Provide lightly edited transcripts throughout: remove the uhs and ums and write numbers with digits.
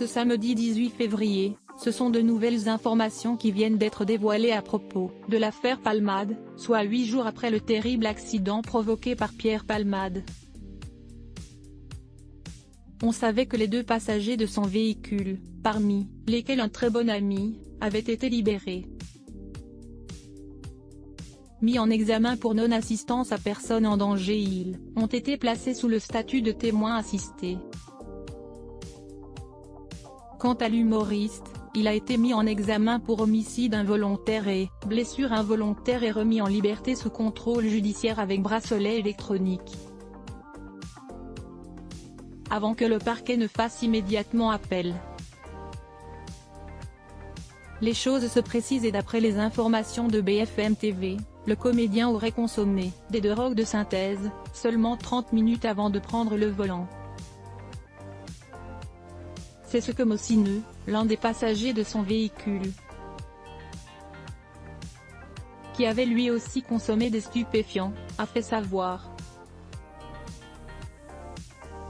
Ce samedi 18 février, ce sont de nouvelles informations qui viennent d'être dévoilées à propos de l'affaire Palmade, soit 8 jours après le terrible accident provoqué par Pierre Palmade. On savait que les 2 passagers de son véhicule, parmi lesquels un très bon ami, avaient été libérés. Mis en examen pour non-assistance à personne en danger, ils ont été placés sous le statut de témoins assistés. Quant à l'humoriste, il a été mis en examen pour homicide involontaire et blessure involontaire et remis en liberté sous contrôle judiciaire avec bracelet électronique. Avant que le parquet ne fasse immédiatement appel. Les choses se précisent et d'après les informations de BFM TV, le comédien aurait consommé des drogues de synthèse, seulement 30 minutes avant de prendre le volant. C'est ce que Mosineux, l'un des passagers de son véhicule, qui avait lui aussi consommé des stupéfiants, a fait savoir.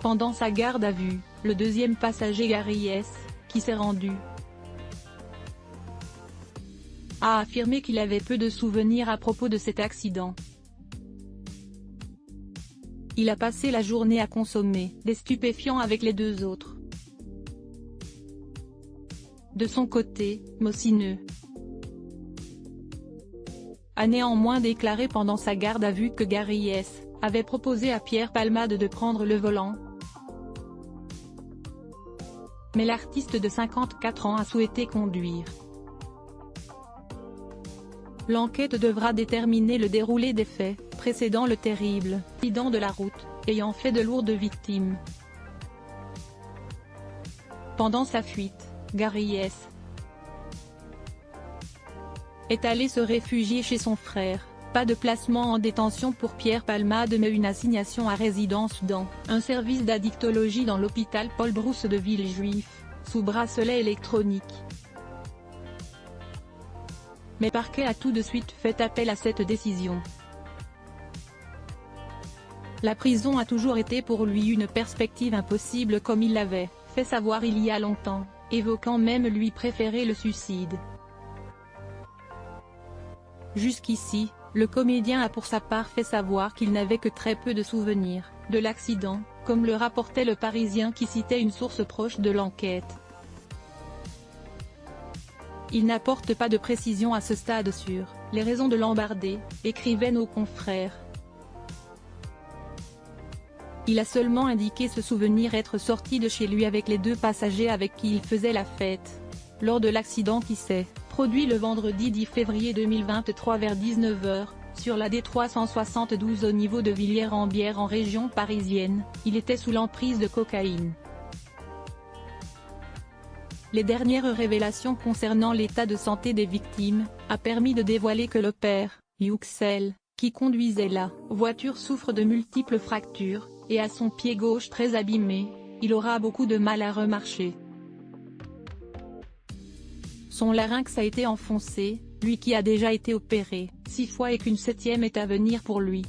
Pendant sa garde à vue, le deuxième passager Gary S., qui s'est rendu, a affirmé qu'il avait peu de souvenirs à propos de cet accident. Il a passé la journée à consommer des stupéfiants avec les 2 autres. De son côté, Mosineux a néanmoins déclaré pendant sa garde à vue que Gary S. avait proposé à Pierre Palmade de prendre le volant. Mais l'artiste de 54 ans a souhaité conduire. L'enquête devra déterminer le déroulé des faits précédant le terrible accident de la route, ayant fait de lourdes victimes. Pendant sa fuite, Gary S. est allé se réfugier chez son frère. Pas de placement en détention pour Pierre Palmade mais une assignation à résidence dans un service d'addictologie dans l'hôpital Paul Brousse de Villejuif, sous bracelet électronique. Mais le parquet a tout de suite fait appel à cette décision. La prison a toujours été pour lui une perspective impossible comme il l'avait fait savoir il y a longtemps, évoquant même lui préférer le suicide. Jusqu'ici, le comédien a pour sa part fait savoir qu'il n'avait que très peu de souvenirs de l'accident, comme le rapportait Le Parisien qui citait une source proche de l'enquête. Il n'apporte pas de précision à ce stade sur les raisons de l'embarder, écrivaient nos confrères. Il a seulement indiqué se souvenir être sorti de chez lui avec les 2 passagers avec qui il faisait la fête, lors de l'accident qui s'est produit le vendredi 10 février 2023 vers 19 h, sur la D372 au niveau de Villiers-en-Bière en région parisienne. Il était sous l'emprise de cocaïne. Les dernières révélations concernant l'état de santé des victimes a permis de dévoiler que le père, Yuxel, qui conduisait la voiture souffre de multiples fractures, et à son pied gauche très abîmé, il aura beaucoup de mal à remarcher. Son larynx a été enfoncé, lui qui a déjà été opéré 6 fois et qu'une 7e est à venir pour lui.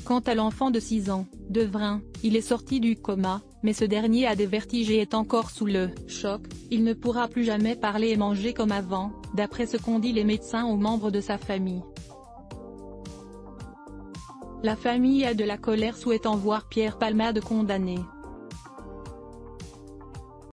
Quant à l'enfant de 6 ans, Devrin, il est sorti du coma, mais ce dernier a des vertiges et est encore sous le choc. Il ne pourra plus jamais parler et manger comme avant, d'après ce qu'ont dit les médecins aux membres de sa famille. La famille a de la colère souhaitant voir Pierre Palmade condamné.